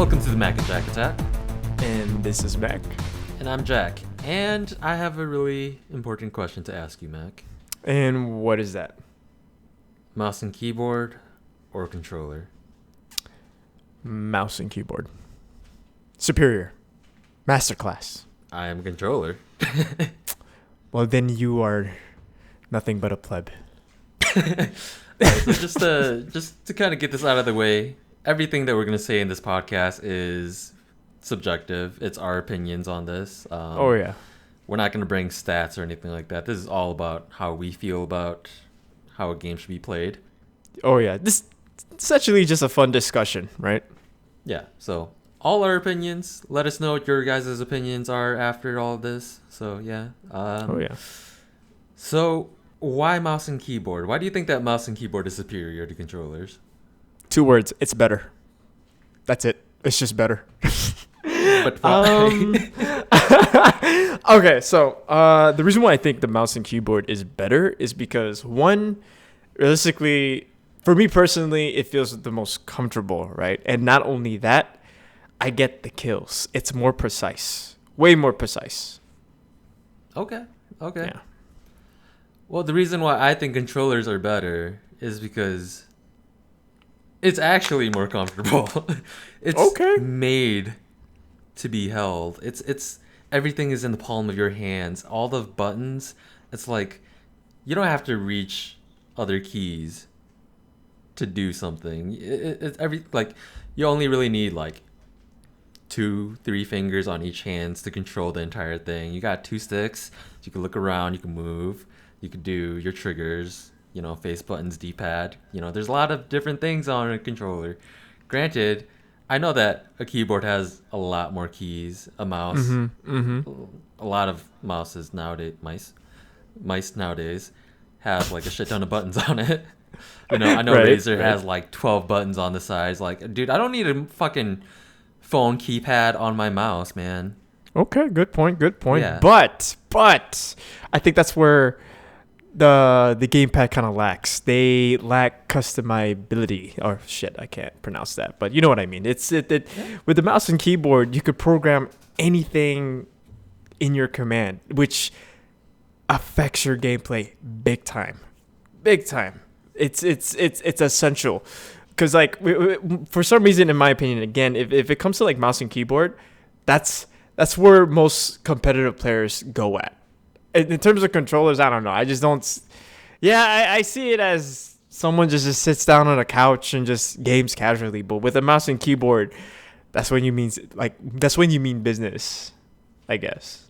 Welcome to the Mac and Jack Attack. And this is Mac. And I'm Jack. And I have a really important question to ask you, Mac. And what is that? Mouse and keyboard or controller? Mouse and keyboard. Superior. Masterclass. I am a controller. Well, then you are nothing but a pleb. Alright, so just to kind of get this out of the way, everything that we're going to say in this podcast is subjective. It's our opinions on this. Oh, yeah. We're not going to bring stats or anything like that. This is all about how we feel about how a game should be played. Oh, yeah. This it's actually just a fun discussion, right? Yeah, so all our opinions. Let us know what your guys' opinions are after all this. So, yeah. Oh, yeah. So, why mouse and keyboard? Why do you think that mouse and keyboard is superior to controllers? 2 words. It's better. That's it. It's just better. But why? Okay, so the reason why I think the mouse and keyboard is better is because, one, realistically, for me personally, it feels the most comfortable, right? And not only that, I get the kills. It's more precise. Way more precise. Okay. Yeah. Well, the reason why I think controllers are better is because it's actually more comfortable. It's Okay. made to be held. It's everything is in the palm of your hands. All the buttons, it's like you don't have to reach other keys to do something. You only really need like 2-3 fingers on each hand to control the entire thing. You got 2 sticks. You can look around. You can move. You could do your triggers. Face buttons, D-pad. There's a lot of different things on a controller. Granted, I know that a keyboard has a lot more keys. A mouse, a lot of mice nowadays have like a shit ton of buttons on it. I know Right, Razer has like 12 buttons on the sides. Like, dude, I don't need a fucking phone keypad on my mouse, man. Okay, good point. Yeah. But I think that's where the gamepad kind of lacks. They lack customizability. Or shit, I can't pronounce that, but you know what I mean. With the mouse and keyboard, you could program anything in your command, which affects your gameplay big time. It's essential. Because, like, for some reason, in my opinion, again, if it comes to, like, mouse and keyboard, that's where most competitive players go at. In terms of controllers, I don't know. I just don't... Yeah, I see it as someone just sits down on a couch and just games casually. But with a mouse and keyboard, that's when you mean business, I guess.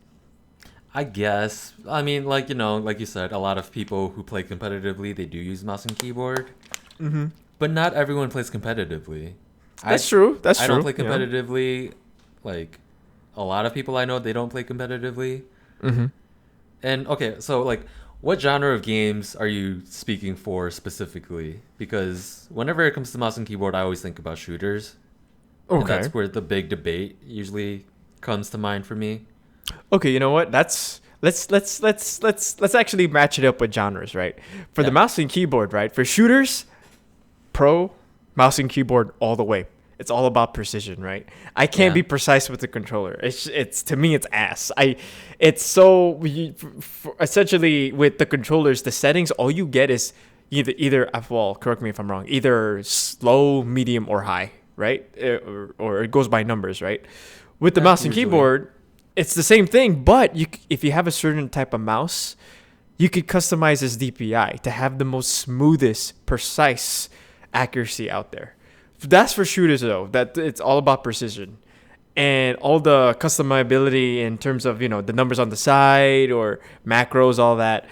I guess. I mean, like you said, a lot of people who play competitively, they do use mouse and keyboard. Mm-hmm. But not everyone plays competitively. That's true. I don't play competitively. Yeah. Like, a lot of people I know, they don't play competitively. Mm-hmm. And, okay, so, like, what genre of games are you speaking for specifically? Because whenever it comes to mouse and keyboard, I always think about shooters. Okay. And that's where the big debate usually comes to mind for me. Okay, you know what? Let's actually match it up with genres, right? For the mouse and keyboard, right? For shooters, pro, mouse and keyboard all the way. It's all about precision, right? I can't be precise with the controller. It's to me, it's ass. Essentially with the controllers, the settings, all you get is either well, correct me if I'm wrong, either slow, medium, or high, right? Or it goes by numbers, right? With the mouse and keyboard, it's the same thing, but if you have a certain type of mouse, you could customize this DPI to have the most smoothest, precise accuracy out there. That's for shooters, though. That it's all about precision, and all the customizability in terms of the numbers on the side or macros, all that.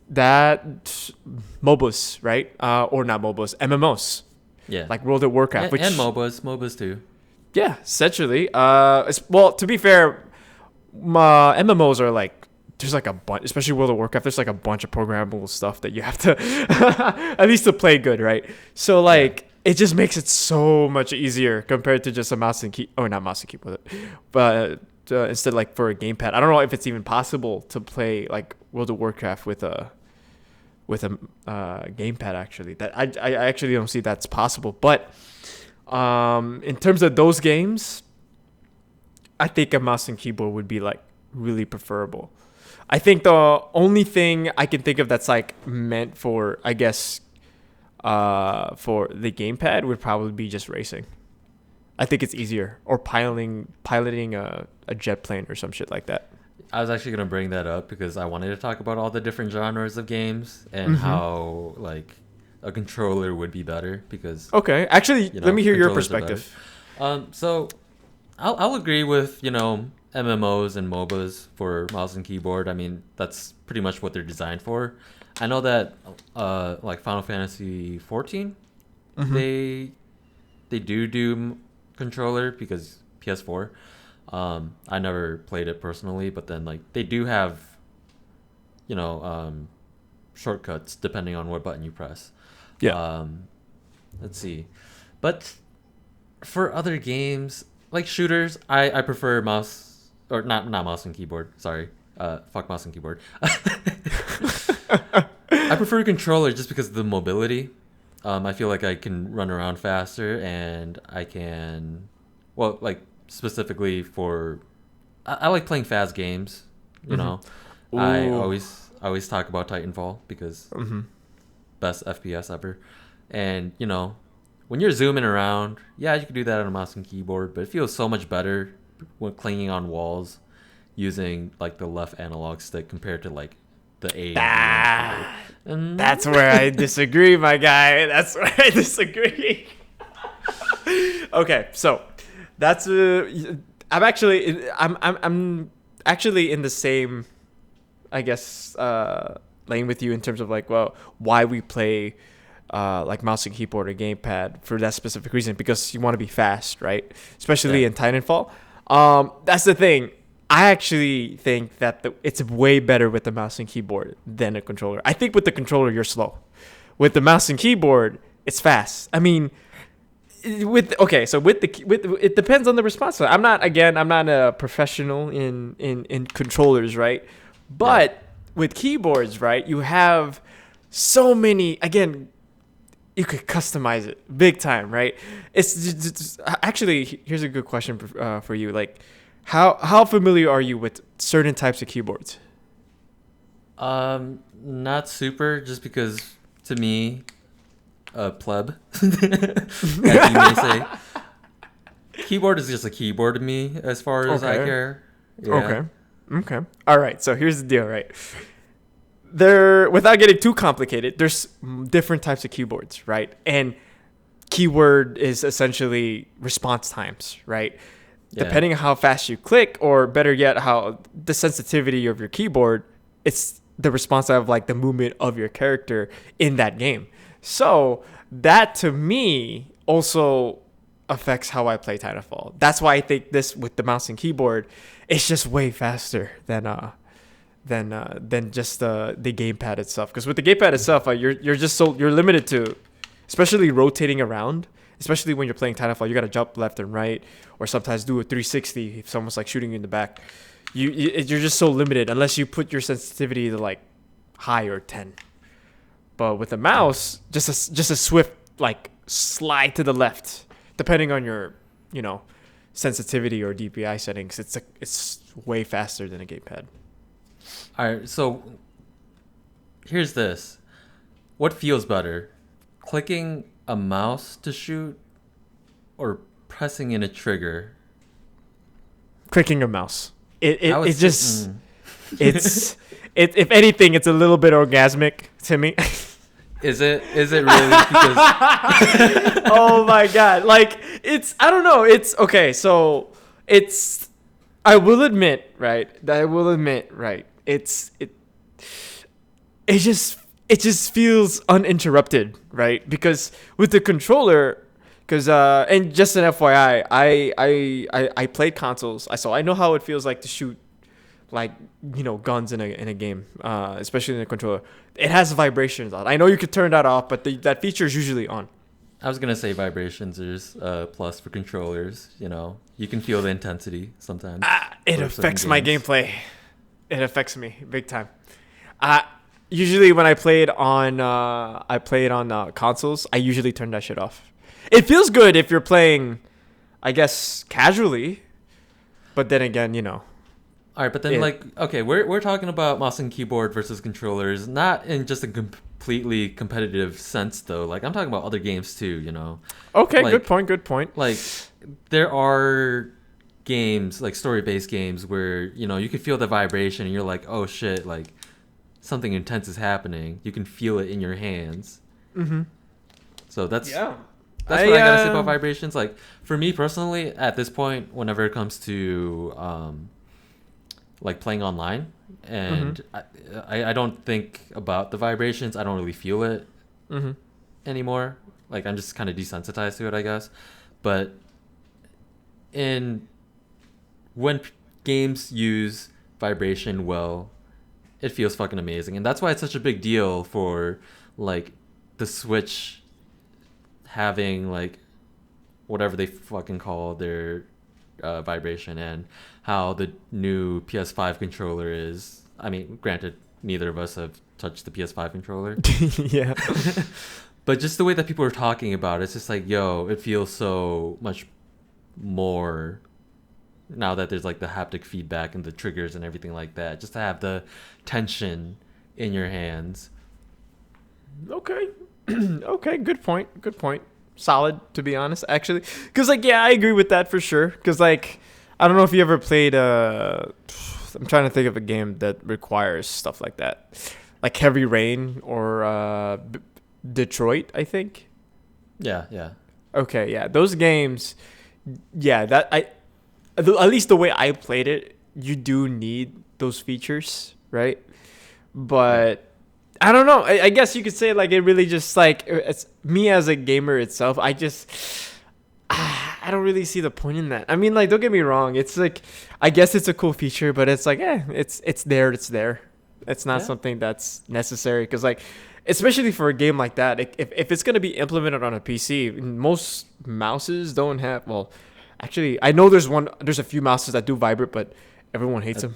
That MOBAs, right? Or not MOBAs, MMOs. Yeah, like World of Warcraft, and MOBAs too. Yeah, essentially. Well, to be fair, MMOs are like. There's like a bunch, especially World of Warcraft. There's like a bunch of programmable stuff that you have to, at least to play good, right? So like, it just makes it so much easier compared to just a mouse and key, or not mouse and keyboard, but instead like for a gamepad. I don't know if it's even possible to play like World of Warcraft with a gamepad. Actually, that I actually don't see that's possible. But In terms of those games, I think a mouse and keyboard would be like really preferable. I think the only thing I can think of that's like meant for, I guess, for the gamepad would probably be just racing. I think it's easier, or piloting a jet plane or some shit like that. I was actually gonna bring that up because I wanted to talk about all the different genres of games and how like a controller would be better because Okay, actually, let me hear your controllers are better. perspective. So I'll agree with MMOs and MOBAs for mouse and keyboard. I mean that's pretty much what they're designed for. I know that like Final Fantasy 14, they do controller because PS4. I never played it personally, but then like they do have, shortcuts depending on what button you press. Yeah. Let's see, but for other games like shooters, I prefer mouse or not mouse and keyboard. Sorry, fuck mouse and keyboard. I prefer controller just because of the mobility. I feel like I can run around faster and I can, well, like specifically for, I like playing fast games. I Ooh. always talk about Titanfall because best FPS ever, and when you're zooming around, yeah, you can do that on a mouse and keyboard, but it feels so much better when clinging on walls using like the left analog stick compared to like the A. And That's where I disagree, my guy. That's where I disagree. Okay, so that's I'm actually in the same, I guess, lane with you in terms of like, well, why we play like mouse and keyboard or gamepad for that specific reason, because you want to be fast, right? Especially in Titanfall. That's the thing. I actually think that it's way better with the mouse and keyboard than a controller. I think with the controller you're slow. With the mouse and keyboard, it's fast. I mean, with it depends on the response. I'm not a professional in controllers, right? But with keyboards, right, you have so many. Again, you could customize it big time, right? It's actually, here's a good question for you, like. How familiar are you with certain types of keyboards? Not super, just because to me, pleb, as you may say, keyboard is just a keyboard to me as far as I care. Yeah. Okay. All right. So here's the deal, right? Without getting too complicated, there's different types of keyboards, right? And keyword is essentially response times, right? Yeah. Depending on how fast you click, or better yet, how the sensitivity of your keyboard, it's the response of like the movement of your character in that game. So that to me also affects how I play Titanfall. That's why I think this with the mouse and keyboard, it's just way faster than just the gamepad itself. Because with the gamepad itself, you're limited to, especially rotating around. Especially when you're playing Titanfall, you gotta jump left and right, or sometimes do a 360 if someone's like shooting you in the back. You're just so limited unless you put your sensitivity to like high or 10. But with a mouse, just a swift like slide to the left, depending on your sensitivity or DPI settings, it's way faster than a gamepad. All right, so here's this: what feels better, clicking a mouse to shoot or pressing in a trigger? Clicking a mouse. If anything, it's a little bit orgasmic to me. Is it really? Because oh my god, like I don't know, it's okay. So I will admit, right? It just feels uninterrupted, right? Because with the controller, and just an FYI, I played consoles, so I know how it feels like to shoot like guns in a game, especially in a controller. It has vibrations on. I know you could turn that off, but that feature is usually on. I was gonna say vibrations is a plus for controllers. You can feel the intensity sometimes. It affects my gameplay. It affects me big time. Usually when I played on consoles, I usually turn that shit off. It feels good if you're playing, I guess, casually. But then again, All right, but then okay, we're talking about mouse and keyboard versus controllers, not in just a completely competitive sense though. Like I'm talking about other games too, Okay, Like good point. Good point. like there are games like story-based games where, you can feel the vibration and you're like, "Oh shit, like something intense is happening." You can feel it in your hands. Mm-hmm. So that's Yeah. what I gotta say about vibrations. Like for me personally, at this point, whenever it comes to like playing online, and I don't think about the vibrations. I don't really feel it Mm-hmm. anymore. Like I'm just kind of desensitized to it, I guess. But in when games use vibration well, it feels fucking amazing, and that's why it's such a big deal for like the Switch having like whatever they fucking call their vibration, and how the new PS5 controller is. I mean, granted, neither of us have touched the PS5 controller, Yeah. but just the way that people are talking about it, it's just like, yo, it feels so much more now that there's like the haptic feedback and the triggers and everything like that. Just to have the tension in your hands. Okay. Okay, good point. Good point. Solid, to be honest, actually. Because, like, yeah, I agree with that for sure. Because, like, I don't know if you ever played, I'm trying to think of a game that requires stuff like that. Like Heavy Rain or Detroit, I think. Yeah. Okay, yeah. Those games, yeah, at least the way I played it, you do need those features, right? But I don't know. I guess you could say like it really just like it's me as a gamer itself. I don't really see the point in that. I mean, like, don't get me wrong. It's like I guess it's a cool feature, but it's like it's there. It's there. It's not something that's necessary because like, especially for a game like that, if it's gonna be implemented on a PC, most mouses don't have. Well, actually, I know there's a few mouses that do vibrate, but everyone hates them.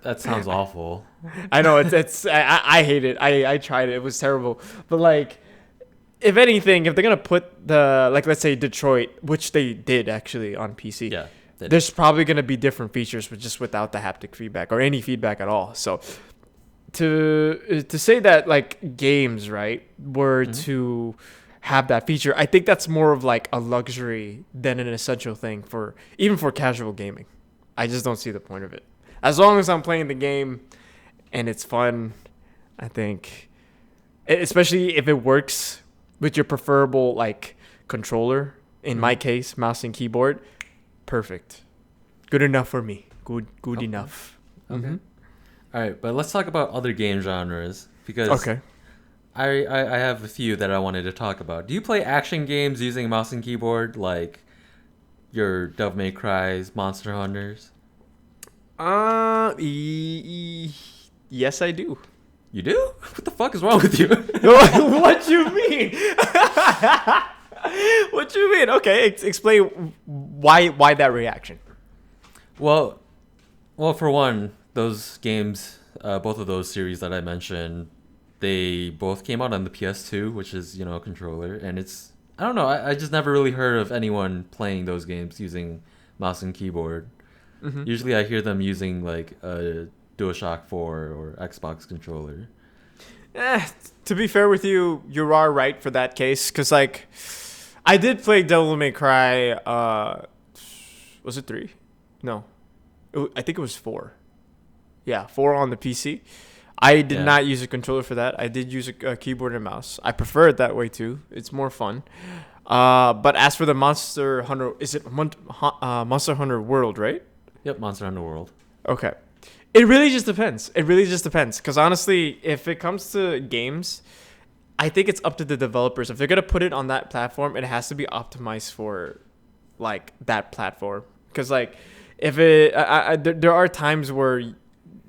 That sounds awful. I know I hate it. I tried it. It was terrible. But like, if anything, if they're gonna put the like, let's say Detroit, which they did actually on PC, Yeah. there's probably gonna be different features, but just without the haptic feedback or any feedback at all. So to say that like games right were to have that feature, I think that's more of like a luxury than an essential thing for even for casual gaming. I just don't see the point of it. As long as I'm playing the game and it's fun, I think, especially if it works with your preferable like controller, in my case, mouse and keyboard, perfect. Good enough for me. Good Okay. enough. Okay. Mm-hmm. All right, but let's talk about other game genres because Okay. I have a few that I wanted to talk about. Do you play action games using mouse and keyboard like your Devil May Cry's, Monster Hunters? Yes, I do. You do? What the fuck is wrong with you? What you mean? What you mean? Okay, explain why that reaction. Well, for one, those games, both of those series that I mentioned, they both came out on the PS2, which is, a controller, and I don't know, I just never really heard of anyone playing those games using mouse and keyboard. Mm-hmm. Usually I hear them using like a DualShock 4 or Xbox controller. To be fair with you, you are right for that case, because like I did play Devil May Cry. Was it 3? No, I think it was 4. Yeah, 4 on the PC. I did not use a controller for that. I did use a keyboard and mouse. I prefer it that way too. It's more fun. But as for the Monster Hunter, is it Monster Hunter World, right? Yep, Monster Hunter World. Okay. It really just depends. Because honestly, if it comes to games, I think it's up to the developers. If they're going to put it on that platform, it has to be optimized for like that platform. Because like if there are times where,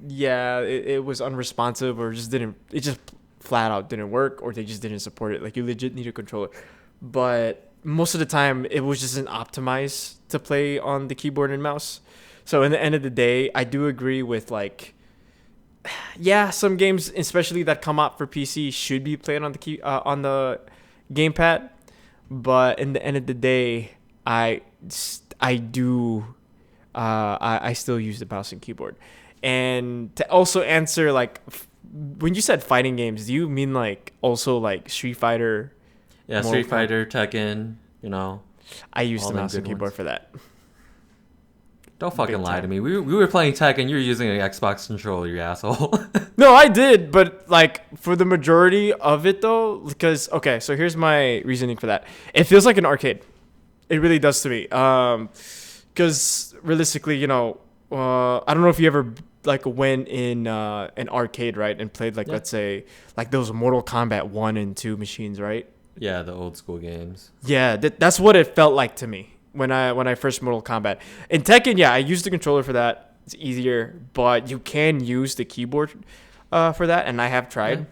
it was unresponsive or it just flat out didn't work, or they just didn't support it. Like you legit need a controller. But most of the time it was just an optimized to play on the keyboard and mouse. So in the end of the day, I do agree with like, some games, especially that come out for PC, should be played on the gamepad. But in the end of the day, I I do I still use the mouse and keyboard. And to also answer like when you said fighting games, do you mean like also like Street Fighter? Yeah, Street Fighter, Tekken, you know, I use all the them mouse and good keyboard ones. for that. Don't fucking Big lie to time. me. We were playing Tekken. You were using an Xbox controller, you asshole. No, I did, but like for the majority of it though, because okay, so here's my reasoning for that. It feels like an arcade. It really does to me. Because realistically, I don't know if you ever like went in an arcade, right, and played like Yeah. let's say like those Mortal Kombat 1 and 2 machines, right? Yeah, the old school games. Yeah, that's what it felt like to me when I first Mortal Kombat. In Tekken, yeah, I used the controller for that. It's easier, but you can use the keyboard for that, and I have tried. Yeah.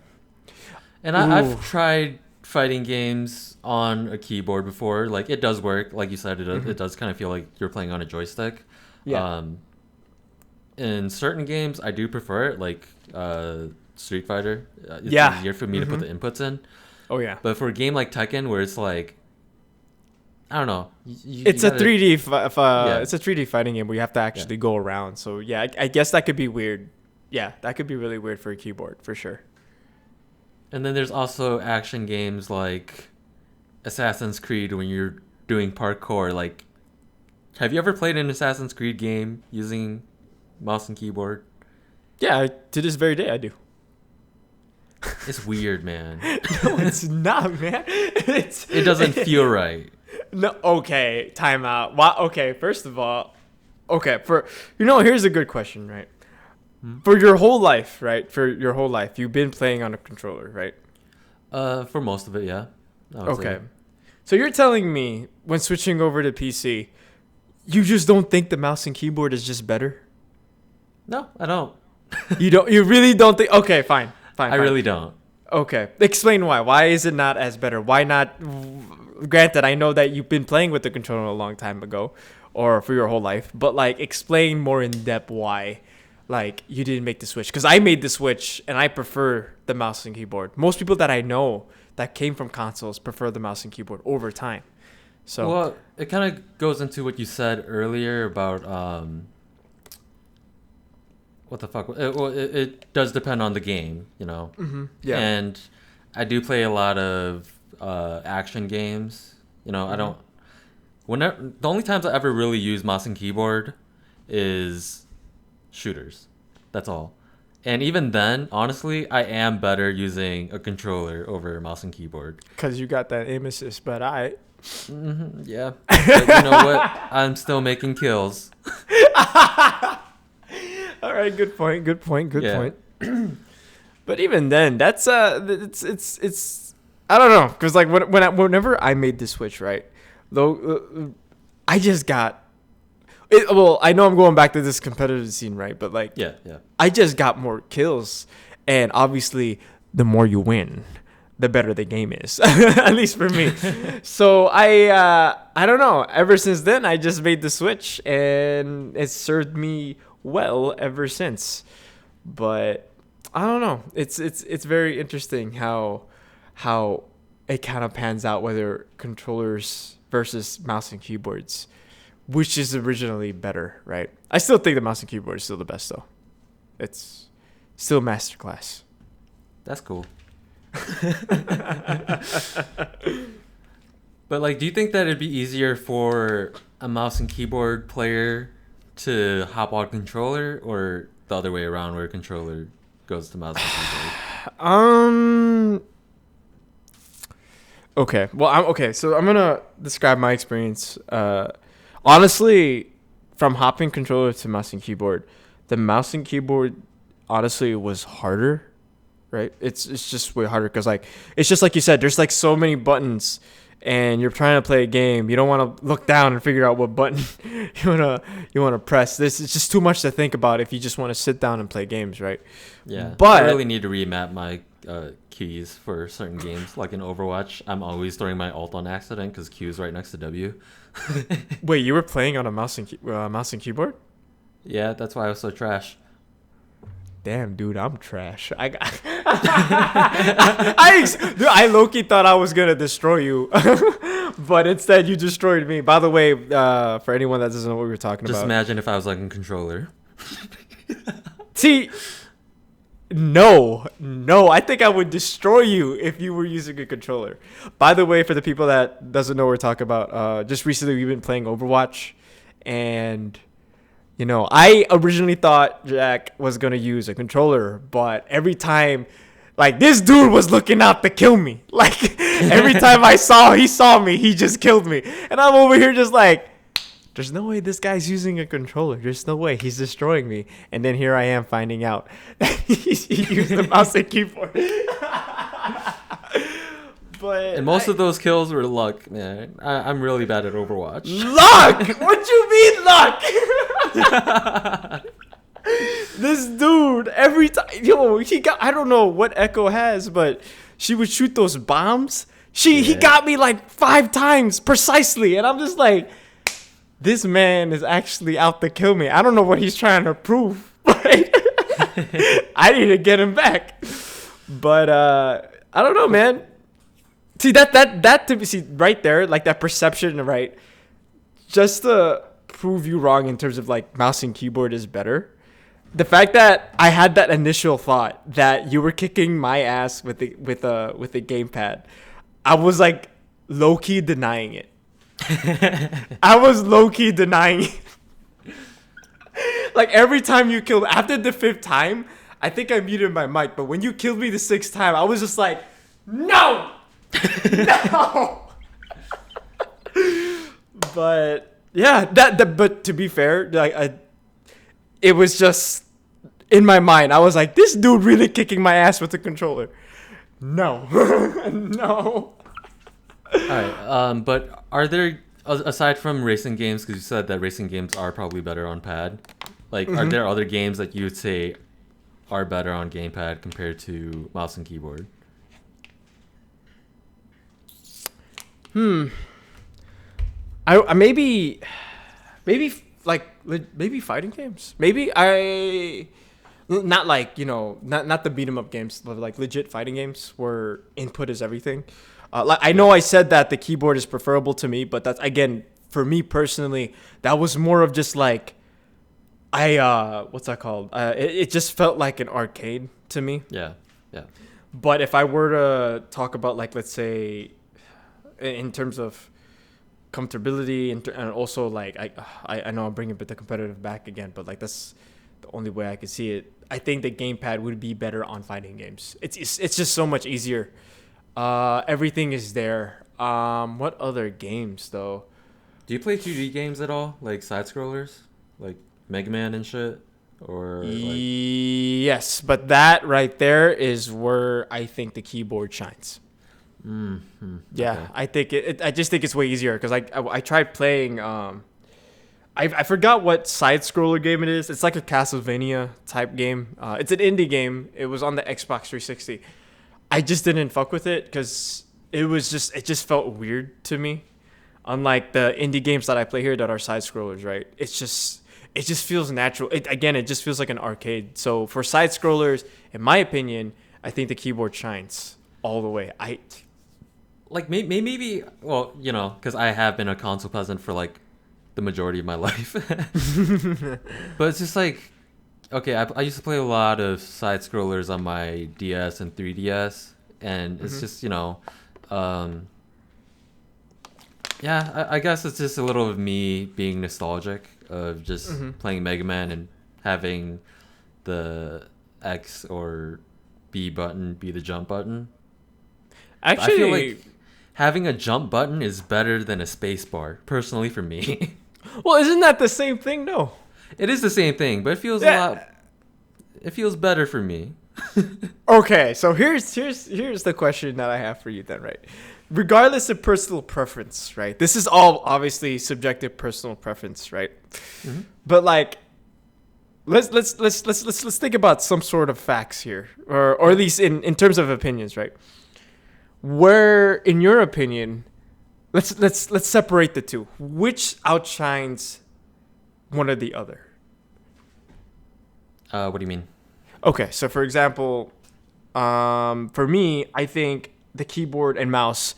And Ooh. I've tried fighting games on a keyboard before. Like, it does work. Like you said, it does kind of feel like you're playing on a joystick. Yeah. In certain games, I do prefer it, like Street Fighter. It's Yeah. easier for me to put the inputs in. Oh yeah. But for a game like Tekken, where it's like, I don't know. It's a gotta- 3D. Yeah. It's a 3D fighting game where you have to actually go around. So yeah, I guess that could be weird. Yeah, that could be really weird for a keyboard for sure. And then there's also action games like Assassin's Creed when you're doing parkour. Like, have you ever played an Assassin's Creed game using mouse and keyboard? Yeah, to this very day I do. It's weird, man. No, it's not, man. It doesn't feel right. No, okay, time out. Why? Okay, first of all, okay, here's a good question, right? For your whole life, right? For your whole life, you've been playing on a controller, right? For most of it, yeah. I would Okay. say. So you're telling me when switching over to PC, you just don't think the mouse and keyboard is just better? No, I don't. You really don't think? Okay, fine. I really don't. Okay. Explain why. Why is it not as better? Why not? Granted, I know that you've been playing with the controller a long time ago or for your whole life, but like explain more in depth why like you didn't make the switch. Because I made the switch and I prefer the mouse and keyboard. Most people that I know that came from consoles prefer the mouse and keyboard over time. So, Well, it kind of goes into what you said earlier about what the fuck. It does depend on the game, you know. yeah. And I do play a lot of action games. You know, I don't. Whenever the only times I ever really use mouse and keyboard is shooters. That's all. And even then, honestly, I am better using a controller over mouse and keyboard. Because you got that aim assist, but Yeah. But you know what? I'm still making kills. All right, good point. Good point. Good Yeah. point. But even then, that's it's I don't know, because like whenever I made the switch, right? Though I just got it. Well, I know I'm going back to this competitive scene, right? But like, Yeah, yeah. I just got more kills, and obviously, the more you win, the better the game is. At least for me. So I don't know. Ever since then, I just made the switch, and it served me well ever since. But I don't know. It's very interesting how it kind of pans out, whether controllers versus mouse and keyboards, which is originally better, right? I still think the mouse and keyboard is still the best though. It's still masterclass. That's cool. But like, do you think that it'd be easier for a mouse and keyboard player to hop on controller, or the other way around, where a controller goes to mouse and keyboard? Okay. Well, so I'm gonna describe my experience. Honestly, from hopping controller to mouse and keyboard, the mouse and keyboard honestly was harder. Right? It's just way harder because like it's just like you said. There's like so many buttons, and you're trying to play a game. You don't want to look down and figure out what button you wanna press. This is just too much to think about if you just want to sit down and play games, right? Yeah, But I really need to remap my keys for certain games. Like in Overwatch, I'm always throwing my alt on accident because Q is right next to W. Wait, you were playing on a mouse and keyboard? Yeah, that's why I was so trash. Damn, dude, I'm trash. Dude, I low-key thought I was gonna destroy you, but instead you destroyed me. By the way, for anyone that doesn't know what we were talking Just about, imagine if I was like a controller. see, no, I think I would destroy you if you were using a controller. By the way, for the people that doesn't know what we're talking about, just recently we've been playing Overwatch, and I originally thought Jack was gonna use a controller, but every time, like, this dude was looking out to kill me. Like, every time he saw me, he just killed me, and I'm over here just like, there's no way this guy's using a controller. There's no way he's destroying me. And then here I am finding out that he used the mouse and keyboard. But And most of those kills were luck, man. I'm really bad at Overwatch. luck. What you mean luck? This dude, every time, he got, I don't know what Echo has, but she would shoot those bombs. He got me like 5 times precisely, and I'm just like, this man is actually out to kill me. I don't know what he's trying to prove, but I need to get him back. But I don't know, man. See, that to me, see right there, like that perception, right? Just to prove you wrong in terms of like mouse and keyboard is better. The fact that I had that initial thought that you were kicking my ass with the gamepad, I was like low key denying it. I was low key denying it. Like every time you killed, after the 5th time, I think I muted my mic. But when you killed me the 6th time, I was just like, no. No. But yeah, but to be fair, like it was just in my mind. I was like, this dude really kicking my ass with the controller. No. No. All right. But are there, aside from racing games, because you said that racing games are probably better on pad, like are there other games that you would say are better on gamepad compared to mouse and keyboard? I maybe fighting games. Maybe not like, not the beat 'em up games, but like legit fighting games where input is everything. Like I know I said that the keyboard is preferable to me, but that's, again, for me personally, that was more of just like, what's that called? It just felt like an arcade to me. Yeah. But if I were to talk about, like, let's say, in terms of comfortability and also like I know I'm bringing the competitive back again, but like that's the only way I could see it. I think the gamepad would be better on fighting games. It's just so much easier. Everything is there. What other games though? Do you play 2D games at all, like side scrollers, like Mega Man and shit, or like... Yes, but that right there is where I think the keyboard shines. Yeah, okay. I think I just think it's way easier because I tried playing. I forgot what side scroller game it is. It's like a Castlevania type game. It's an indie game. It was on the Xbox 360. I just didn't fuck with it because it just felt weird to me. Unlike the indie games that I play here that are side scrollers, right? It just feels natural. It just feels like an arcade. So for side scrollers, in my opinion, I think the keyboard shines all the way. Like maybe well, because I have been a console peasant for like the majority of my life. But it's just like, okay, I used to play a lot of side scrollers on my DS and 3DS, and it's just yeah, I guess it's just a little of me being nostalgic of just playing Mega Man and having the X or B button be the jump button. Actually, I feel like having a jump button is better than a space bar, personally, for me. Well, isn't that the same thing? No. It is the same thing, but it feels it feels better for me. Okay, so here's the question that I have for you then, right? Regardless of personal preference, right? This is all obviously subjective personal preference, right? But like, let's think about some sort of facts here, or at least in terms of opinions, right? Where, in your opinion, let's separate the two. Which outshines one or the other? What do you mean? Okay, so for example, For me, I think the keyboard and mouse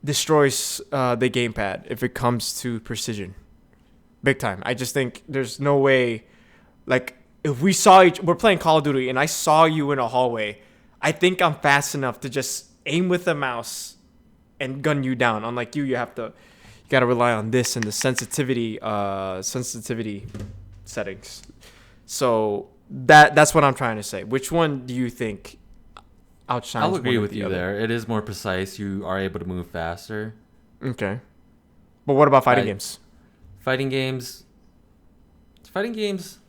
destroys the gamepad if it comes to precision, big time. I just think there's no way. Like if we're playing Call of Duty and I saw you in a hallway, I think I'm fast enough to just aim with the mouse and gun you down. Unlike you gotta rely on this and the sensitivity settings. So that's what I'm trying to say. Which one do you think outshines I'll agree one of with the you other? there. It is more precise. You are able to move faster. Okay. But what about fighting I- games? Fighting games. Fighting games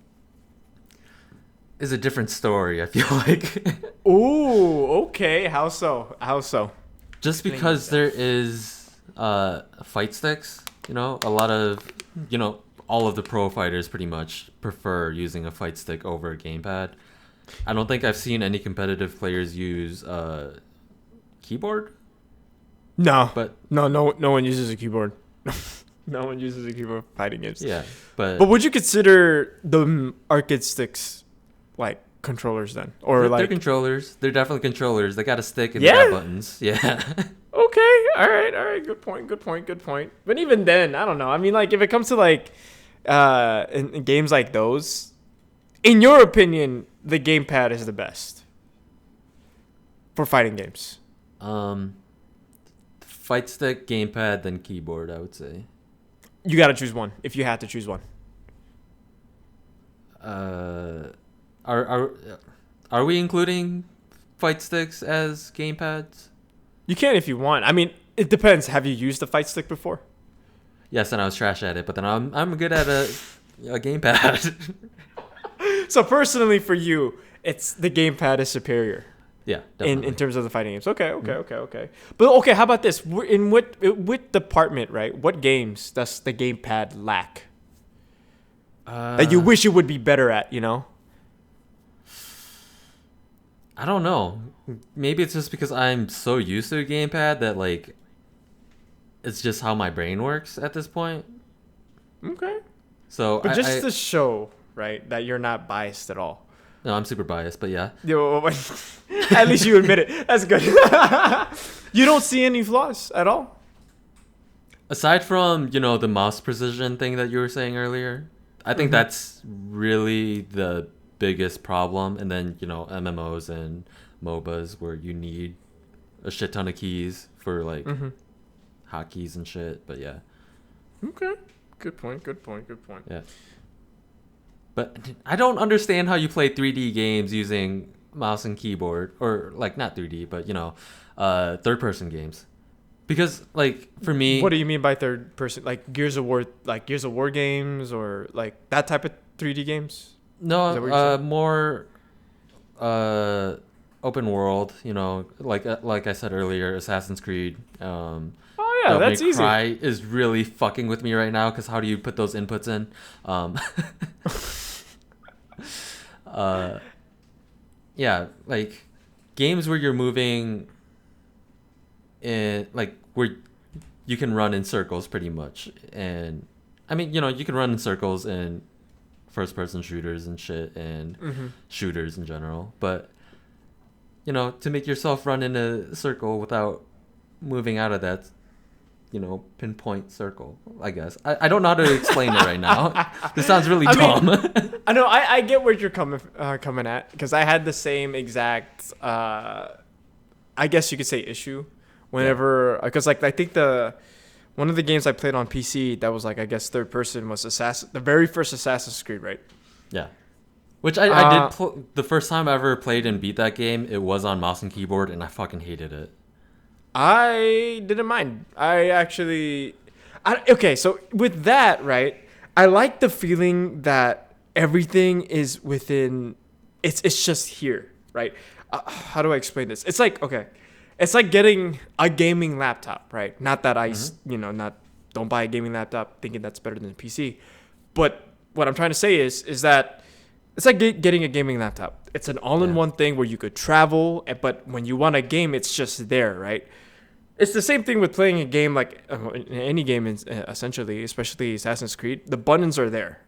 is a different story. I feel like Ooh, okay. How so? How so? just Explain because yourself. there is fight sticks. A lot of all of the pro fighters pretty much prefer using a fight stick over a gamepad. I don't think I've seen any competitive players use keyboard, No. but No one uses a keyboard. No one uses a keyboard for fighting games. yeah, But would you consider the arcade sticks like controllers then, or they're like? controllers. They're definitely controllers. They got a stick and they Yeah. got buttons. Yeah. Okay, all right. Good point. But even then, I don't know. I mean, like, if it comes to like, in games like those, in your opinion, the gamepad is the best for fighting games. Fight stick, gamepad, then keyboard. I would say. You got to choose one if you had to choose one. Are are we including fight sticks as gamepads? You can if you want. I mean, it depends. Have you used a fight stick before? Yes, and I was trash at it, but then I'm good at a gamepad. So personally, for you, it's the gamepad is superior. Yeah, in definitely. terms of the fighting games. Okay. But okay, how about this? In what department, right? What games does the gamepad lack that you wish it would be better at? I don't know. Maybe it's just because I'm so used to a gamepad that like it's just how my brain works at this point. Okay. So But just to show, right, that you're not biased at all. no, I'm super biased, but yeah. At least you admit it. That's good. You don't see any flaws at all. Aside from, the mouse precision thing that you were saying earlier, I think that's really the biggest problem. And then, MMOs and MOBAs where you need a shit ton of keys for like hotkeys and shit. But yeah. Okay. Good point. Yeah. But I don't understand how you play 3D games using mouse and keyboard, or like not 3D, but third person games. Because like for me, What do you mean by third person? Like Gears of War games, or like that type of 3D games? Is that what you're no, saying? more open world, like I said earlier, Assassin's Creed. Oh yeah, Devil May that's easy. Cry is really fucking with me right now because how do you put those inputs in? Yeah, like games where you're moving in, like where you can run in circles pretty much. And I mean, you can run in circles in first person shooters and shit and shooters in general. But, to make yourself run in a circle without moving out of that, pinpoint circle, I guess. I don't know how to explain it right now. This sounds really I mean, dumb. I know. I get where you're coming at, because I had the same exact, I guess you could say, issue whenever, because like I think one of the games I played on PC that was like, I guess, third person was the very first Assassin's Creed, right? Yeah. Which I did the first time I ever played and beat that game, it was on mouse and keyboard, and I fucking hated it. I didn't mind. Okay, so with that, right, I like the feeling that everything is within, it's just here, right? How do I explain this? It's like, okay, it's like getting a gaming laptop, right? Not that don't buy a gaming laptop thinking that's better than a PC. But what I'm trying to say is that it's like getting a gaming laptop. It's an all-in-one thing where you could travel, but when you want a game, it's just there, right? It's the same thing with playing a game like any game, essentially, especially Assassin's Creed. The buttons are there,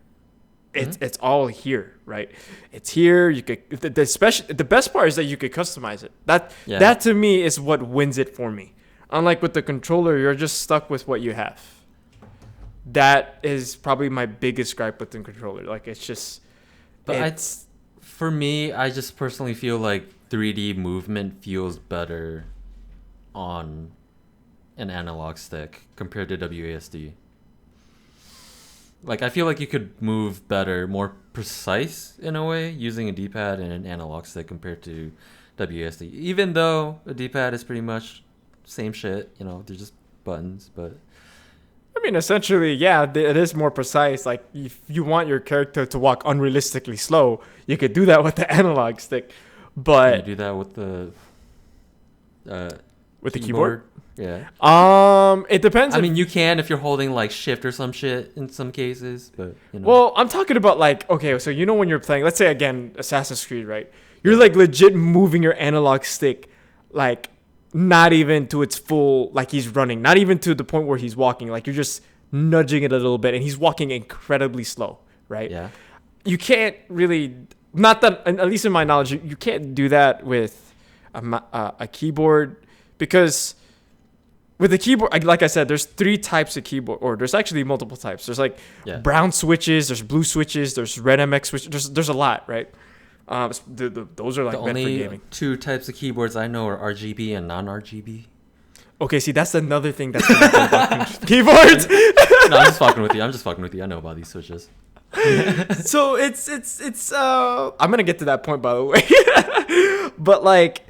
It's all here, right? It's here. You could the best part is that you could customize it. That to me is what wins it for me. Unlike with the controller, you're just stuck with what you have. That is probably my biggest gripe with the controller. Like it's just, for me, I just personally feel like 3D movement feels better on an analog stick compared to WASD. Like I feel like you could move better, more precise in a way using a D-pad and an analog stick compared to WASD. Even though a D-pad is pretty much same shit, they're just buttons, but I mean, essentially, yeah, it is more precise. Like, if you want your character to walk unrealistically slow, you could do that with the analog stick. But can you do that with the keyboard? Yeah. It depends. I mean, you can if you're holding like shift or some shit in some cases, but Well, I'm talking about like, okay, so when you're playing, let's say again, Assassin's Creed, right? You're like legit moving your analog stick, like not even to its full, like he's running, not even to the point where he's walking. Like you're just nudging it a little bit, and he's walking incredibly slow, right? Yeah. You can't really, not that, at least in my knowledge, you can't do that with a keyboard because. With the keyboard, like I said, there's 3 types of keyboard, or there's actually multiple types. There's like brown switches, there's blue switches, there's red MX switches. There's a lot, right? Those are like meant for gaming. The only 2 types of keyboards I know are RGB and non-RGB. Okay, see, that's another thing that's really cool about keyboards. No, I'm just fucking with you. I know about these switches. So it's I'm gonna get to that point, by the way. But like,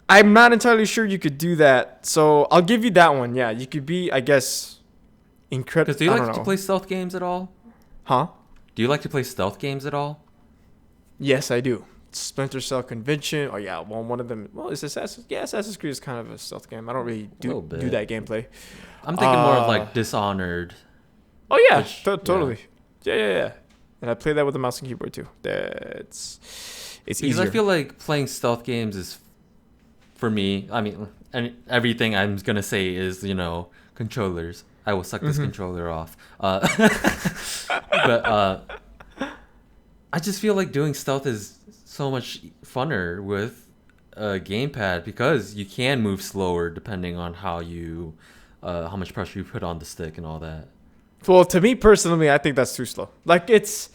I'm not entirely sure you could do that. So I'll give you that one. Yeah, you could be, I guess, incredible. Do you like to play stealth games at all? Huh? Do you like to play stealth games at all? Yes, I do. Splinter Cell Convention. Oh yeah, well, one of them. Well, is Assassin's? Yeah, Assassin's Creed is kind of a stealth game. I don't really do that gameplay. I'm thinking more of like Dishonored. Oh yeah, totally. Yeah. And I play that with a mouse and keyboard too. It's easier. Because I feel like playing stealth games is, for me, I mean, and everything I'm gonna say is controllers. I will suck this controller off. But I just feel like doing stealth is so much funner with a gamepad because you can move slower depending on how much pressure you put on the stick and all that. Well, to me personally, I think that's too slow. Like it's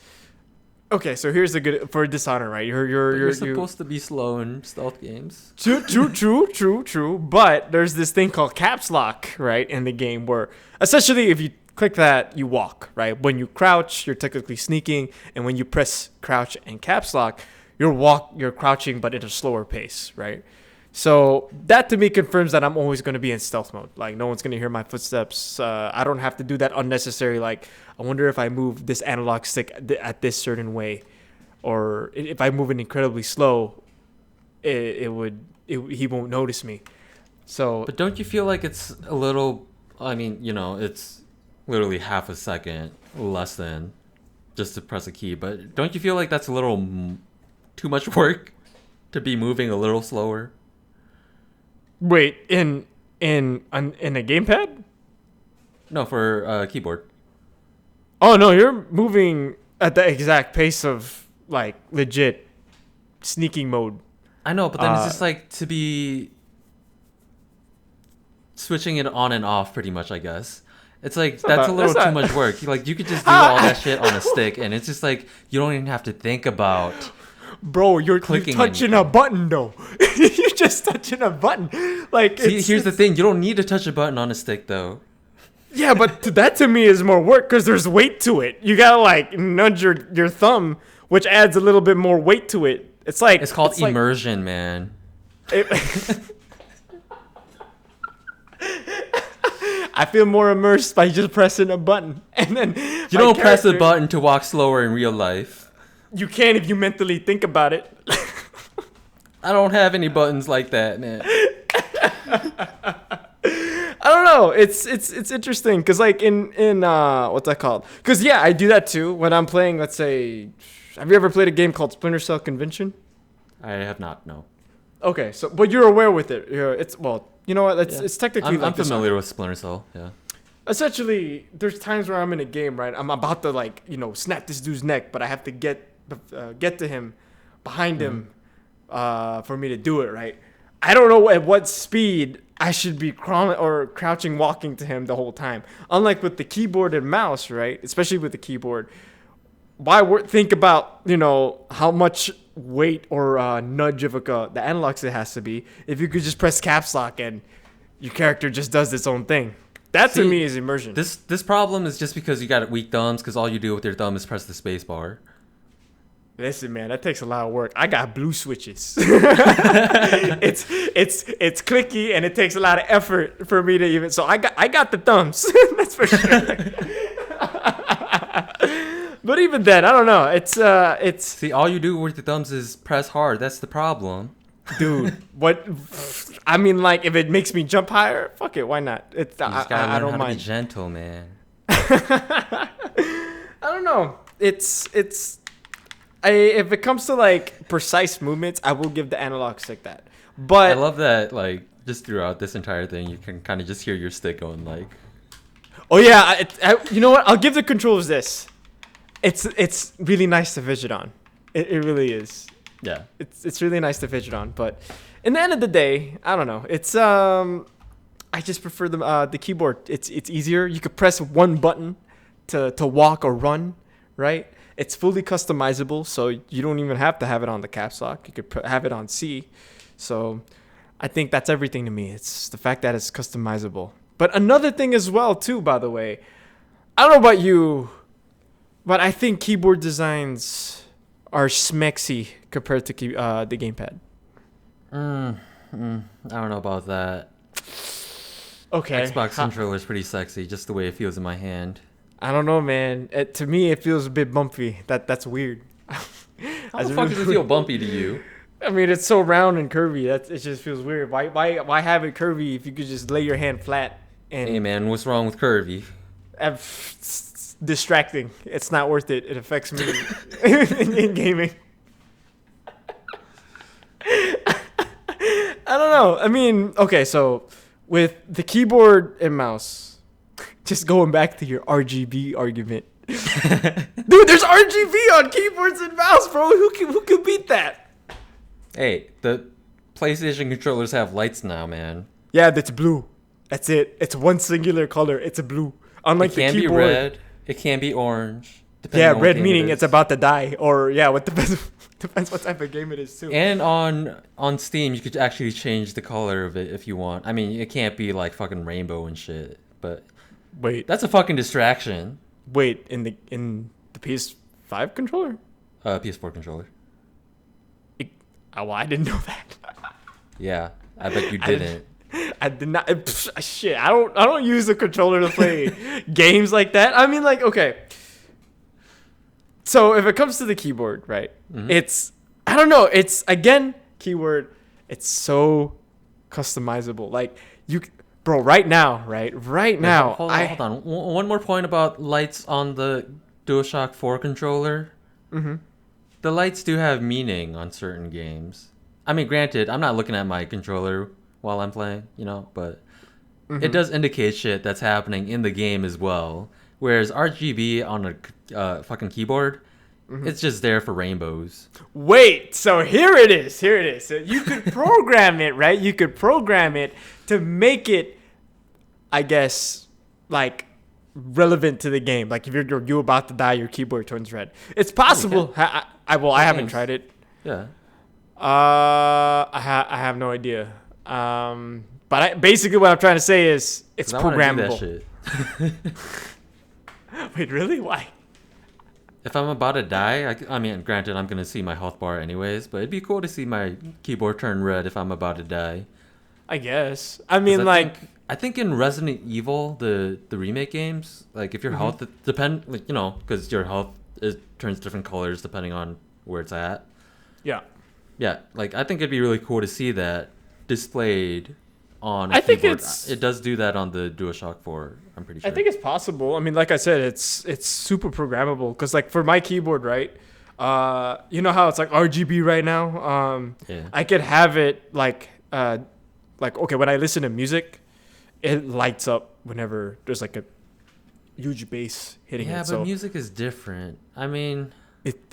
okay. So here's the good for Dishonored, right? You're supposed to be slow in stealth games. True. But there's this thing called caps lock, right, in the game where essentially if you click that, you walk, right? When you crouch, you're technically sneaking, and when you press crouch and caps lock, you're crouching but at a slower pace, right? So that to me confirms that I'm always going to be in stealth mode. Like no one's going to hear my footsteps. I don't have to do that unnecessary. Like I wonder if I move this analog stick at this certain way, or if I move it incredibly slow, he won't notice me. So, but don't you feel like it's a little? I mean, it's literally half a second less than just to press a key. But don't you feel like that's a little too much work to be moving a little slower? Wait, in a gamepad? No, for keyboard. Oh no, you're moving at the exact pace of like legit sneaking mode. I know, but then it's just like to be switching it on and off pretty much, I guess. It's like that's a little too much work. Like you could just do all that shit on a stick, and it's just like you don't even have to think about. Bro, you're touching a button though. You're just touching a button. Like here's the thing: you don't need to touch a button on a stick though. Yeah, but that to me is more work because there's weight to it. You gotta like nudge your thumb, which adds a little bit more weight to it. It's called immersion, man. I feel more immersed by just pressing a button, and then you don't press a button to walk slower in real life. You can if you mentally think about it. I don't have any buttons like that, man. I don't know. It's interesting because like in what's that called? Because yeah, I do that too when I'm playing. Let's say, have you ever played a game called Splinter Cell Convention? I have not. No. Okay, but you're aware with it. It's well, you know what? It's technically. I'm familiar with Splinter Cell. Yeah. essentially, there's times where I'm in a game, right? I'm about to like, snap this dude's neck, but I have to get to him, behind him, for me to do it, right? I don't know at what speed I should be crawling or crouching, walking to him the whole time. Unlike with the keyboard and mouse, right? Especially with the keyboard, think about how much weight or nudge of the analog stick has to be if you could just press caps lock and your character just does its own thing. That to me is immersion. This problem is just because you got weak thumbs, because all you do with your thumb is press the space bar. Listen, man, that takes a lot of work. I got blue switches. it's clicky and it takes a lot of effort for me to even. So I got the thumbs. That's for sure. But even then, I don't know. It's. See, all you do with your thumbs is press hard. That's the problem. Dude, what? I mean, like, if it makes me jump higher, fuck it. Why not? You just gotta I don't learn how mind. to be gentle, man. I don't know. If it comes to like precise movements, I will give the analog stick that. But I love that, like, just throughout this entire thing, you can kind of just hear your stick going like. Oh yeah, you know what? I'll give the controllers this. It's really nice to fidget on. It really is. Yeah. It's really nice to fidget on. But in the end of the day, I don't know. It's I just prefer the keyboard. It's easier. You could press one button to walk or run, right? It's fully customizable, so you don't even have to have it on the caps lock. You could have it on C. So I think that's everything to me. It's the fact that it's customizable. But another thing as well, too, by the way, I don't know about you, but I think keyboard designs are smexy compared to the gamepad. I don't know about that. Okay. Xbox controller is pretty sexy, just the way it feels in my hand. I don't know, man. To me, it feels a bit bumpy. That's weird. How the fuck does it feel bumpy to you? I mean, it's so round and curvy. It just feels weird. Why have it curvy if you could just lay your hand flat? And Hey man, what's wrong with curvy? It's distracting. It's not worth it. It affects me in gaming. I don't know. I mean, okay, so with the keyboard and mouse, just going back to your RGB argument. Dude, there's RGB on keyboards and mouse, bro. Who can beat that? Hey, the PlayStation controllers have lights now, man. Yeah, that's blue. That's it. It's one singular color. It's a blue. Unlike It the can keyboard. be red. It can be orange. Yeah, on what red game meaning it it's is. about to die. Or yeah, what depends what type of game it is too. And on Steam, you could actually change the color of it if you want. I mean, it can't be like fucking rainbow and shit, but Wait, that's a fucking distraction. in the PS5 controller? PS4 controller. Well, I didn't know that. Yeah, I bet you I didn't. I did not. Shit, I don't use the controller to play games like that. I mean, like, okay. So if it comes to the keyboard, right? Mhm. It's I don't know. It's again keyword. It's so customizable. Like bro, right now, right? Right now, Hold on. One more point about lights on the DualShock 4 controller. Mm-hmm. The lights do have meaning on certain games. I mean, granted, I'm not looking at my controller while I'm playing, but it does indicate shit that's happening in the game as well. Whereas RGB on a fucking keyboard, it's just there for rainbows. Wait, so here it is. So you could program it, right? You could program it to make it, I guess, like relevant to the game. Like if you're about to die, your keyboard turns red. It's possible. I haven't tried it. Yeah. I have no idea. But basically what I'm trying to say is it's 'Cause I wanna do programmable. that shit. Wait, really? Why? If I'm about to die, I mean, granted, I'm gonna see my health bar anyways, but it'd be cool to see my keyboard turn red if I'm about to die. I guess. I 'Cause mean, I think in Resident Evil, the remake games, like if your health because your health turns different colors depending on where it's at. yeah. Yeah, like I think it'd be really cool to see that displayed on. I think keyboard. it's- It does do that on the DualShock 4. I'm pretty sure. I think it's possible. I mean, like I said, it's super programmable. Cause like for my keyboard, right? You know how it's like RGB right now. Yeah. I could have it like okay, when I listen to music, it lights up whenever there's like a huge bass hitting Yeah, it. but So music is different. I mean,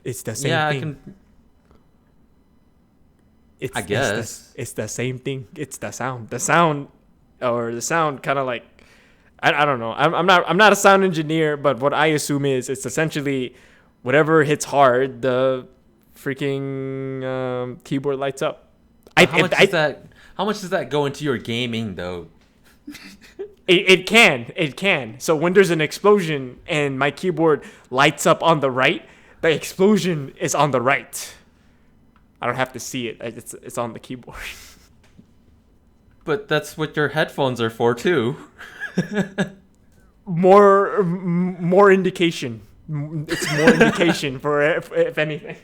it's the same yeah, I thing. can. It's I guess. it's the same thing. It's the sound. The sound kind of like I don't know. I'm not a sound engineer, but what I assume is it's essentially whatever hits hard, the freaking keyboard lights up. But how much does that go into your gaming though? It can. So when there's an explosion and my keyboard lights up on the right, the explosion is on the right. I don't have to see it. It's on the keyboard. But that's what your headphones are for too. More indication. It's more indication for if anything.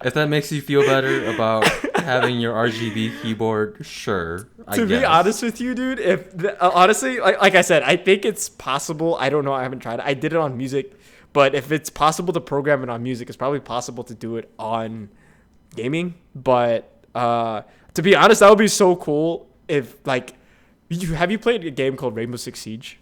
If that makes you feel better about having your RGB keyboard, sure. To be honest with you, dude, honestly, like I said, I think it's possible. I don't know. I haven't tried it. I did it on music, but if it's possible to program it on music, it's probably possible to do it on gaming. But to be honest, that would be so cool if like, have you played a game called Rainbow Six Siege?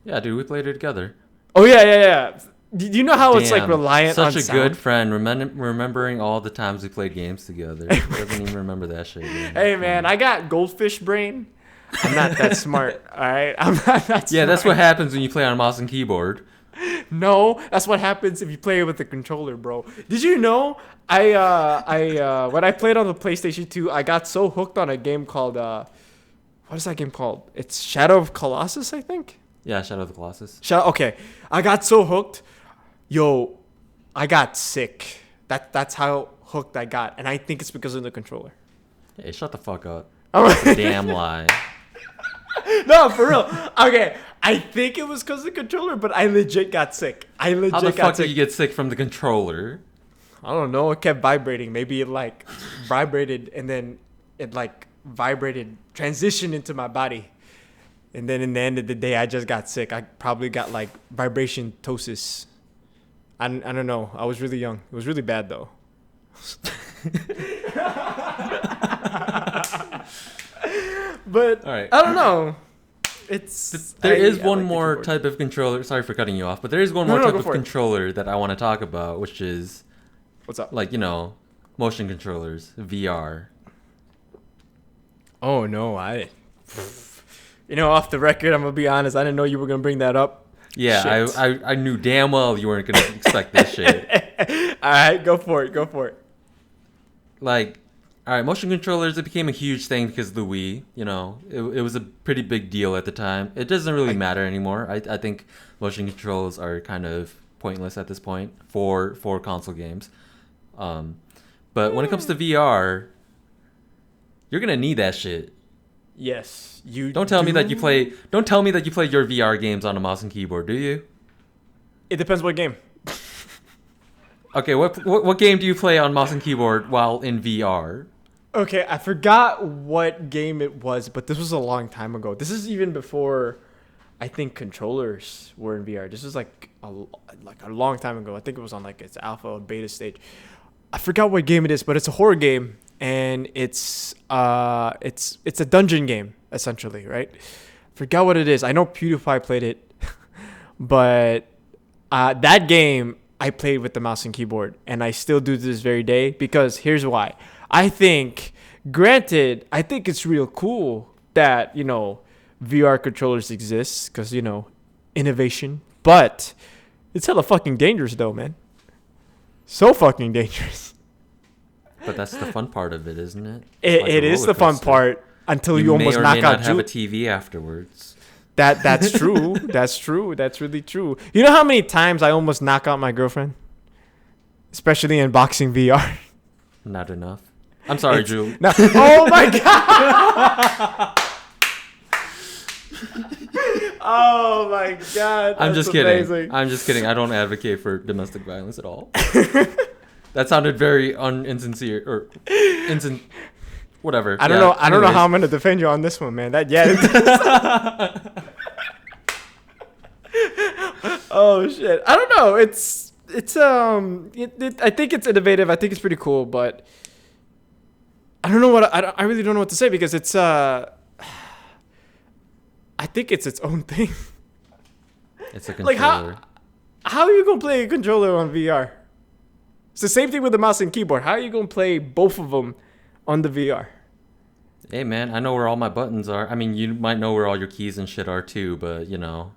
Yeah, dude, we played it together. Oh yeah. Do you know how it's like reliant on such a sound? good friend, remembering all the times we played games together. Doesn't even remember that shit. Man. Hey man, I got goldfish brain. I'm not that smart. All right, I'm not that smart. Yeah, that's what happens when you play on a mouse and keyboard. No, that's what happens if you play with the controller, bro. Did you know I when I played on the PlayStation 2, I got so hooked on a game called what is that game called? It's Shadow of Colossus, I think. Yeah, Shadow of the Colossus. Okay, I got so hooked. Yo, I got sick. That's how hooked I got, and I think it's because of the controller. Hey, shut the fuck up. That's a damn lie. No, for real. Okay, I think it was because of the controller, but I legit got sick. How the fuck did you get sick from the controller? I don't know. It kept vibrating. Maybe it like vibrated and then it like vibrated, transitioned into my body. And then in the end of the day, I just got sick. I probably got like vibration ptosis. I don't know. I was really young. It was really bad though. But all right. I don't know. There is one more type of controller. Sorry for cutting you off, but there is one more type of controller that I want to talk about, which is what's up? Like, motion controllers, VR. Oh no, off the record, I'm gonna be honest. I didn't know you were gonna bring that up. Yeah, I knew damn well you weren't gonna expect this shit. All right, go for it. Like, all right, motion controllers, it became a huge thing because of the Wii. It was a pretty big deal at the time. It doesn't really matter anymore. I think motion controls are kind of pointless at this point for console games. But when it comes to VR, you're gonna need that shit. Yes, you. Don't tell me that you play your VR games on a mouse and keyboard, do you? It depends what game. Okay, what game do you play on mouse and keyboard while in VR? Okay, I forgot what game it was, but this was a long time ago. This is even before I think controllers were in VR. This was like a long time ago. I think it was on like its alpha or beta stage. I forgot what game it is, but it's a horror game, and it's a dungeon game essentially, right? Forgot what it is. I know PewDiePie played it, but that game I played with the mouse and keyboard, and I still do to this very day because here's why. I think it's real cool that VR controllers exist because innovation, but it's hella fucking dangerous though, man. So fucking dangerous. But that's the fun part of it, isn't it? It is the fun part until you almost knock out. You may or may not have a TV afterwards. That's true. That's true. That's really true. You know how many times I almost knock out my girlfriend, especially in boxing VR. Not enough. I'm sorry, Drew. No. Oh my god. Oh my god. I'm just amazing. kidding. I'm just kidding. I don't advocate for domestic violence at all. That sounded very insincere or whatever. I don't know. I don't know how I'm gonna defend you on this one, man. Oh shit. I don't know. I think it's innovative. I think it's pretty cool, but I don't know I really don't know what to say because I think it's its own thing. It's a Like controller. how are you gonna play a controller on VR? It's the same thing with the mouse and keyboard. How are you gonna play both of them on the VR? Hey man, I know where all my buttons are. I mean, you might know where all your keys and shit are too, but you know.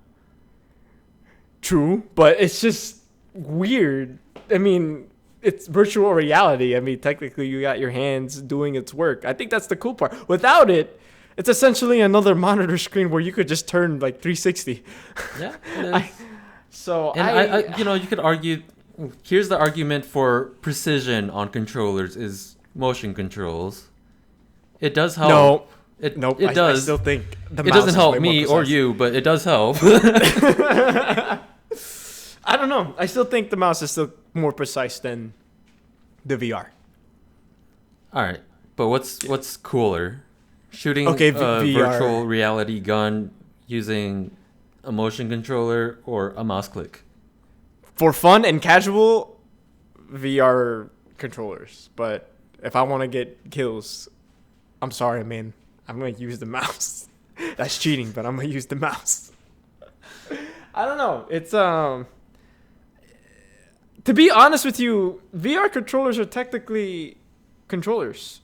True, but it's just weird. I mean, it's virtual reality. I mean, technically, you got your hands doing its work. I think that's the cool part. Without it, it's essentially another monitor screen where you could just turn like 360. Yeah, it is. I you know, you could argue. Here's the argument for precision on controllers: is motion controls. It does help. no, It nope. it does. I still think the It mouse doesn't is help way more me or precise. you, but it does help. I don't know. I still think the mouse is still more precise than the VR. All right, but what's cooler? Shooting Okay, a VR. virtual reality gun using a motion controller or a mouse click? For fun and casual, VR controllers. But if I want to get kills, I'm sorry, man. I'm going to use the mouse. That's cheating, but I'm going to use the mouse. I don't know. It's to be honest with you, VR controllers are technically controllers.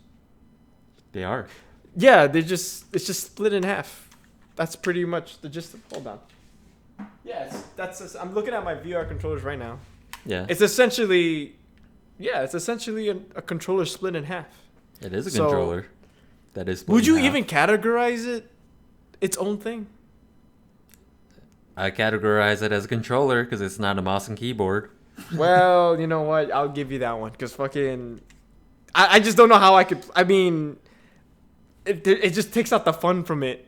They are. Yeah, it's just split in half. That's pretty much the gist of. Hold on. Yeah, I'm looking at my VR controllers right now. Yeah. It's essentially a controller split in half. It is a So, controller. That is. split Would in you half. even categorize it its own thing? I categorize it as a controller because it's not a mouse and keyboard. Well, you know what? I'll give you that one because fucking, I just don't know how I could. I mean, it just takes out the fun from it.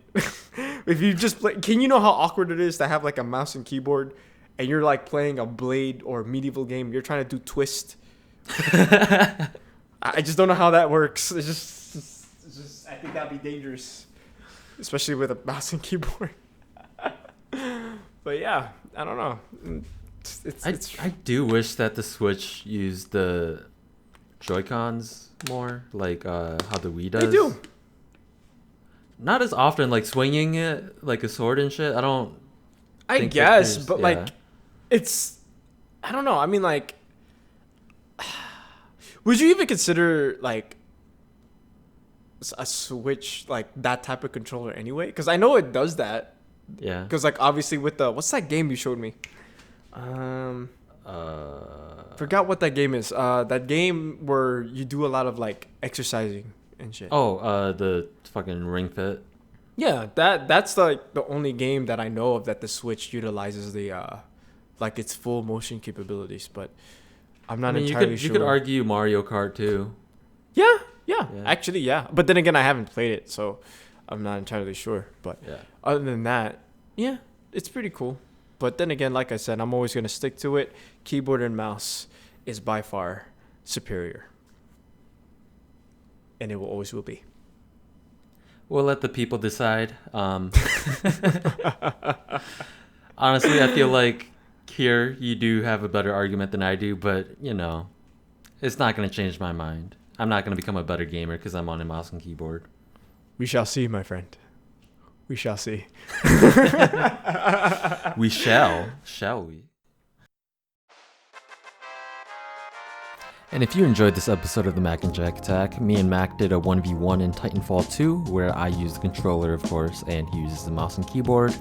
If you just play, can you know how awkward it is to have like a mouse and keyboard, and you're like playing a Blade or medieval game? You're trying to do twist. I just don't know how that works. It's just I think that'd be dangerous, especially with a mouse and keyboard. But yeah, I don't know. I do wish that the Switch used the Joy-Cons more, like how the Wii does. They do. Not as often, like swinging it like a sword and shit. I don't. I think that guess, there's- but yeah. like, it's. I don't know. I mean, like, would you even consider like a Switch like that type of controller anyway? Because I know it does that. Yeah. Because like obviously with the what's that game you showed me? Forgot what that game is. That game where you do a lot of like exercising and shit. Oh, the fucking Ring Fit. Yeah, that's like the only game that I know of that the Switch utilizes the like its full motion capabilities, but I'm not entirely sure. You could argue Mario Kart too. Yeah, Yeah. actually, yeah. But then again, I haven't played it, so I'm not entirely sure. But Yeah. other than that, yeah, it's pretty cool. But then again, like I said, I'm always gonna stick to it. Keyboard and mouse is by far superior, and it will always will be. We'll let the people decide. Honestly, I feel like here you do have a better argument than I do, but you know, it's not going to change my mind. I'm not going to become a better gamer because I'm on a mouse and keyboard. We shall see, my friend. We shall see. We shall we? And if you enjoyed this episode of the Mac and Jack Attack, me and Mac did a 1v1 in Titanfall 2, where I use the controller, of course, and he uses the mouse and keyboard.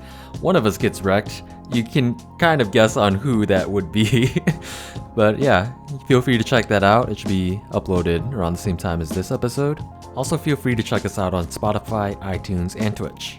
One of us gets wrecked. You can kind of guess on who that would be. But yeah, feel free to check that out. It should be uploaded around the same time as this episode. Also, feel free to check us out on Spotify, iTunes, and Twitch.